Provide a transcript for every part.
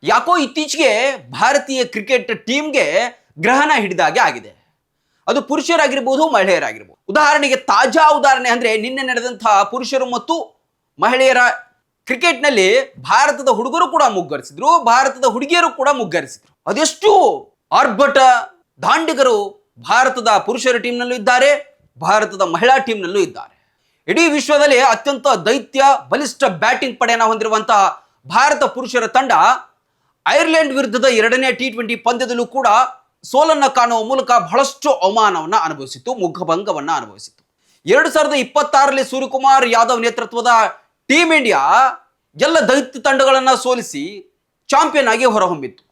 ಯಾಕೋ ಇತ್ತೀಚೆಗೆ ಭಾರತೀಯ ಕ್ರಿಕೆಟ್ ಟೀಮ್ಗೆ ಗ್ರಹಣ ಹಿಡಿದಾಗೆ ಆಗಿದೆ. ಅದು ಪುರುಷರಾಗಿರ್ಬೋದು, ಮಹಿಳೆಯರಾಗಿರ್ಬೋದು. ಉದಾಹರಣೆಗೆ ತಾಜಾ ಉದಾಹರಣೆ ಅಂದ್ರೆ ನಿನ್ನೆ ನಡೆದಂತಹ ಪುರುಷರು ಮತ್ತು ಮಹಿಳೆಯರ ಕ್ರಿಕೆಟ್ನಲ್ಲಿ ಭಾರತದ ಹುಡುಗರು ಕೂಡ ಮುಗ್ಗರಿಸಿದ್ರು, ಭಾರತದ ಹುಡುಗಿಯರು ಕೂಡ ಮುಗ್ಗರಿಸಿದ್ರು. ಅದೆಷ್ಟು ಆರ್ಭಟ ದಾಂಡಿಗರು ಭಾರತದ ಪುರುಷರ ಟೀಮ್ನಲ್ಲೂ ಇದ್ದಾರೆ, ಭಾರತದ ಮಹಿಳಾ ಟೀಮ್ನಲ್ಲೂ ಇದ್ದಾರೆ. ಇಡೀ ವಿಶ್ವದಲ್ಲಿ ಅತ್ಯಂತ ದೈತ್ಯ ಬಲಿಷ್ಠ ಬ್ಯಾಟಿಂಗ್ ಪಡೆಯನ್ನು ಹೊಂದಿರುವಂತಹ ಭಾರತ ಪುರುಷರ ತಂಡ ಐರ್ಲೆಂಡ್ ವಿರುದ್ಧದ 2ನೇ T20 ಪಂದ್ಯದಲ್ಲೂ ಕೂಡ ಸೋಲನ್ನು ಕಾಣುವ ಮೂಲಕ ಬಹಳಷ್ಟು ಅವಮಾನವನ್ನು ಅನುಭವಿಸಿತು, ಮುಖಭಂಗವನ್ನ ಅನುಭವಿಸಿತು. 2026ರಲ್ಲಿ ಸೂರ್ಯಕುಮಾರ್ ಯಾದವ್ ನೇತೃತ್ವದ ಟೀಮ್ ಇಂಡಿಯಾ ಎಲ್ಲ ದೈತ್ಯ ತಂಡಗಳನ್ನು ಸೋಲಿಸಿ ಚಾಂಪಿಯನ್ ಆಗಿ ಹೊರಹೊಮ್ಮಿತ್ತು.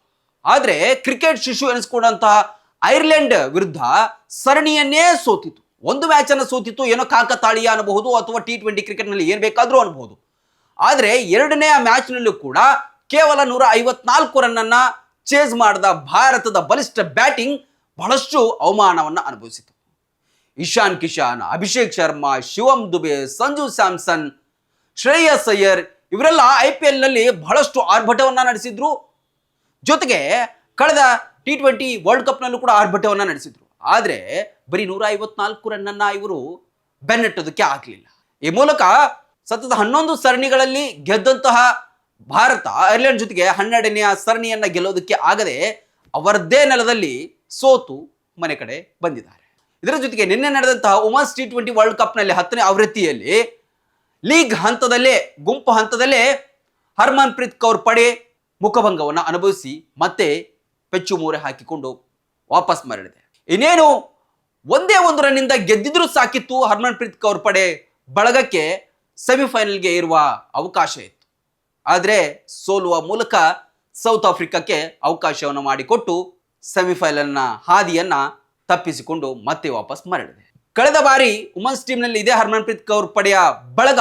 ಆದರೆ ಕ್ರಿಕೆಟ್ ಶಿಶು ಎನಿಸಿಕೊಂಡಂತಹ ಐರ್ಲೆಂಡ್ ವಿರುದ್ಧ ಸರಣಿಯನ್ನೇ ಸೋತಿತು. ಒಂದು ಮ್ಯಾಚ್ ಅನ್ನು ಸೋತಿತ್ತು, ಏನೋ ಕಾಕತಾಳೀಯ ಅನ್ನಬಹುದು ಅಥವಾ T20 ಕ್ರಿಕೆಟ್ನಲ್ಲಿ ಏನ್ ಬೇಕಾದ್ರೂ ಅನ್ಬಹುದು. ಆದರೆ 2ನೇ ಮ್ಯಾಚ್ನಲ್ಲೂ ಕೂಡ ಕೇವಲ 154 ರನ್ನನ್ನ ಚೇಸ್ ಮಾಡಿದ ಭಾರತದ ಬಲಿಷ್ಠ ಬ್ಯಾಟಿಂಗ್ ಬಹಳಷ್ಟು ಅವಮಾನವನ್ನು ಅನುಭವಿಸಿತು. ಇಶಾನ್ ಕಿಶನ್, ಅಭಿಷೇಕ್ ಶರ್ಮಾ, ಶಿವಮ್ ದುಬೆ, ಸಂಜು ಸ್ಯಾಮ್ಸನ್, ಶ್ರೇಯಸ್ ಅಯ್ಯರ್ ಇವರೆಲ್ಲ IPL ನಲ್ಲಿ ಬಹಳಷ್ಟು ಆರ್ಭಟವನ್ನ ನಡೆಸಿದ್ರು. ಜೊತೆಗೆ ಕಳೆದ T20 ವರ್ಲ್ಡ್ ಕಪ್ ನಲ್ಲೂ ಕೂಡ ಆರ್ಭಟವನ್ನ ನಡೆಸಿದ್ರು. ಆದರೆ ಬರೀ 154 ರನ್ನನ್ನ ಇವರು ಬೆನ್ನಟ್ಟೋದಕ್ಕೆ ಆಗಲಿಲ್ಲ. ಈ ಮೂಲಕ ಸತತ 11 ಸರಣಿಗಳಲ್ಲಿ ಗೆದ್ದಂತಹ ಭಾರತ ಐರ್ಲೆಂಡ್ ಜೊತೆಗೆ 12ನೇ ಸರಣಿಯನ್ನ ಗೆಲ್ಲೋದಕ್ಕೆ ಆಗದೆ ಅವರದ್ದೇ ನೆಲದಲ್ಲಿ ಸೋತು ಮನೆ ಕಡೆ ಬಂದಿದ್ದಾರೆ. ಇದರ ಜೊತೆಗೆ ನಿನ್ನೆ ನಡೆದಂತಹ ವುಮೆನ್ಸ್ T20 ವರ್ಲ್ಡ್ ಕಪ್ ನಲ್ಲಿ 10ನೇ ಆವೃತ್ತಿಯಲ್ಲಿ ಲೀಗ್ ಹಂತದಲ್ಲೇ ಗುಂಪು ಹಂತದಲ್ಲೇ ಹರ್ಮನ್ ಪ್ರೀತ್ ಕೌರ್ ಪಡೆ ಮುಖಭಂಗವನ್ನು ಅನುಭವಿಸಿ ಮತ್ತೆ ಪೆಚ್ಚು ಮೂರೆ ಹಾಕಿಕೊಂಡು ವಾಪಸ್ ಮರಳಿದೆ. ಇನ್ನೇನು ಒಂದೇ ಒಂದು ರನ್ನಿಂದ ಗೆದ್ದಿದ್ರೂ ಸಾಕಿತ್ತು ಹರ್ಮನ್ ಪ್ರೀತ್ ಕೌರ್ ಪಡೆ ಬಳಗಕ್ಕೆ ಸೆಮಿಫೈನಲ್ಗೆ ಇರುವ ಅವಕಾಶ ಇತ್ತು. ಆದರೆ ಸೋಲುವ ಮೂಲಕ ಸೌತ್ ಆಫ್ರಿಕಾಕ್ಕೆ ಅವಕಾಶವನ್ನು ಮಾಡಿಕೊಟ್ಟು ಸೆಮಿಫೈನಲ್ನ ಹಾದಿಯನ್ನ ತಪ್ಪಿಸಿಕೊಂಡು ಮತ್ತೆ ವಾಪಸ್ ಮರಳಿದೆ. ಕಳೆದ ಬಾರಿ ವುಮೆನ್ಸ್ ಟೀಮ್ನಲ್ಲಿ ಇದೇ ಹರ್ಮನ್ ಪ್ರೀತ್ ಕೌರ್ ಪಡೆಯ ಬಳಗ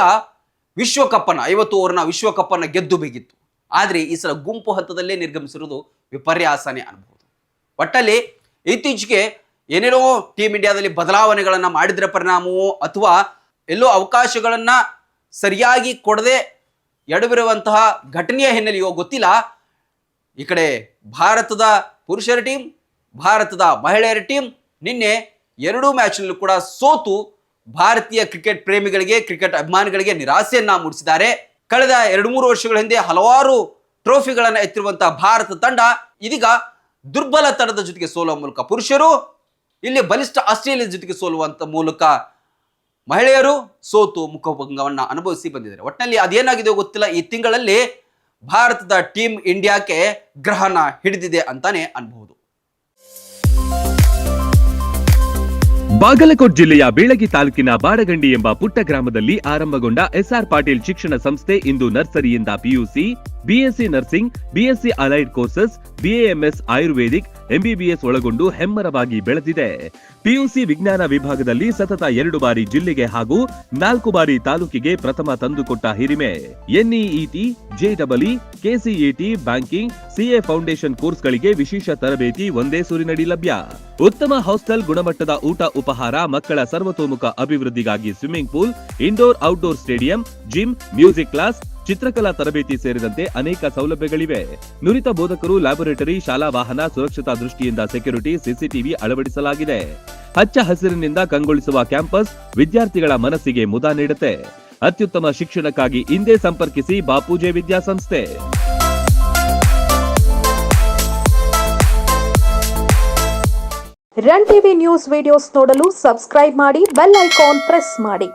ವಿಶ್ವಕಪ್ಪನ್ನು 50 ಓವರ್ನ ವಿಶ್ವಕಪ್ಪನ್ನು ಗೆದ್ದು ಬಿಗಿತ್ತು. ಆದರೆ ಈ ಸಲ ಗುಂಪು ಹಂತದಲ್ಲೇ ನಿರ್ಗಮಿಸಿರುವುದು ವಿಪರ್ಯಾಸನೆ ಅನ್ಬಹುದು. ಒಟ್ಟಲ್ಲಿ ಇತ್ತೀಚೆಗೆ ಏನೇನೋ ಟೀಮ್ ಇಂಡಿಯಾದಲ್ಲಿ ಬದಲಾವಣೆಗಳನ್ನು ಮಾಡಿದ್ರ ಪರಿಣಾಮವೋ ಅಥವಾ ಎಲ್ಲೋ ಅವಕಾಶಗಳನ್ನು ಸರಿಯಾಗಿ ಕೊಡದೆ ಎಡವಿರುವಂತಹ ಘಟನೆಯ ಹಿನ್ನೆಲೆಯೋ ಗೊತ್ತಿಲ್ಲ. ಈ ಕಡೆ ಭಾರತದ ಪುರುಷರ ಟೀಮ್, ಭಾರತದ ಮಹಿಳೆಯರ ಟೀಮ್ ನಿನ್ನೆ 2 ಮ್ಯಾಚ್ನಲ್ಲೂ ಕೂಡ ಸೋತು ಭಾರತೀಯ ಕ್ರಿಕೆಟ್ ಪ್ರೇಮಿಗಳಿಗೆ, ಕ್ರಿಕೆಟ್ ಅಭಿಮಾನಿಗಳಿಗೆ ನಿರಾಸೆಯನ್ನ ಮೂಡಿಸಿದ್ದಾರೆ. ಕಳೆದ 2-3 ವರ್ಷಗಳ ಹಿಂದೆ ಹಲವಾರು ಟ್ರೋಫಿಗಳನ್ನು ಎತ್ತಿರುವಂತಹ ಭಾರತ ತಂಡ ಇದೀಗ ದುರ್ಬಲ ತಂಡದ ಜೊತೆಗೆ ಸೋಲುವ ಮೂಲಕ ಪುರುಷರು, ಇಲ್ಲಿ ಬಲಿಷ್ಠ ಆಸ್ಟ್ರೇಲಿಯಾ ಜೊತೆಗೆ ಸೋಲುವಂತ ಮೂಲಕ ಮಹಿಳೆಯರು ಸೋತು ಮುಖಭಂಗವನ್ನು ಅನುಭವಿಸಿ ಬಂದಿದ್ದಾರೆ. ಒಟ್ಟಿನಲ್ಲಿ ಅದೇನಾಗಿದೆ ಗೊತ್ತಿಲ್ಲ. ಈ ತಿಂಗಳಲ್ಲಿ ಭಾರತದ ಟೀಮ್ ಇಂಡಿಯಾಕ್ಕೆ ಗ್ರಹಣ ಹಿಡಿದಿದೆ ಅಂತಾನೆ ಅನ್ಬಹುದು. ಬಾಗಲಕೋಟ್ ಜಿಲ್ಲೆಯ ಬೀಳಗಿ ತಾಲೂಕಿನ ಬಾಡಗಂಡಿ ಎಂಬ ಪುಟ್ಟ ಗ್ರಾಮದಲ್ಲಿ ಆರಂಭಗೊಂಡ SR ಪಾಟೀಲ್ ಶಿಕ್ಷಣ ಸಂಸ್ಥೆ ಇಂದು ನರ್ಸರಿಯಿಂದ PUC, BSc nursing, BSc allied courses, BAMS Ayurvedic, MBBS ಒಳಗೊಂಡು ಹೆಮ್ಮರವಾಗಿ ಬೆಳೆದಿದೆ. PUC ವಿಜ್ಞಾನ ವಿಭಾಗದಲ್ಲಿ ಸತತ 2 ಬಾರಿ ಜಿಲ್ಲೆಗೆ ಹಾಗೂ 4 ಬಾರಿ ತಾಲೂಕಿಗೆ ಪ್ರಥಮ ತಂದುಕೊಟ್ಟ ಹಿರಿಮೆ. NEET, JEE, KCET, banking, CA foundation ಕೋರ್ಸ್ಗಳಿಗೆ ವಿಶೇಷ ತರಬೇತಿ ಒಂದೇ ಸೂರಿನಡಿ ಲಭ್ಯ. ಉತ್ತಮ ಹಾಸ್ಟೆಲ್, ಗುಣಮಟ್ಟದ ಊಟ ಉಪಹಾರ, ಮಕ್ಕಳ ಸರ್ವತೋಮುಖ ಅಭಿವೃದ್ಧಿಗಾಗಿ swimming pool, indoor outdoor stadium, gym, music class, ಚಿತ್ರಕಲಾ ತರಬೇತಿ ಸೇರಿದಂತೆ ಅನೇಕ ಸೌಲಭ್ಯಗಳಿವೆ. ನುರಿತ ಬೋಧಕರು, ಲ್ಯಾಬೊರೇಟರಿ, ಶಾಲಾ ವಾಹನ, ಸುರಕ್ಷತಾ ದೃಷ್ಟಿಯಿಂದ ಸೆಕ್ಯೂರಿಟಿ, CCTV ಅಳವಡಿಸಲಾಗಿದೆ. ಹಚ್ಚ ಹಸಿರಿನಿಂದ ಕಂಗೊಳಿಸುವ ಕ್ಯಾಂಪಸ್ ವಿದ್ಯಾರ್ಥಿಗಳ ಮನಸ್ಸಿಗೆ ಮುದ ನೀಡುತ್ತೆ. ಅತ್ಯುತ್ತಮ ಶಿಕ್ಷಣಕ್ಕಾಗಿ ಇಂದೇ ಸಂಪರ್ಕಿಸಿ ಬಾಪೂಜೆ ವಿದ್ಯಾಸಂಸ್ಥೆ. ರನ್ ಟಿವಿ ನ್ಯೂಸ್ ವಿಡಿಯೋಸ್ ನೋಡಲು ಸಬ್ಸ್ಕ್ರೈಬ್ ಮಾಡಿ, ಬೆಲ್ ಐಕಾನ್ ಪ್ರೆಸ್ ಮಾಡಿ.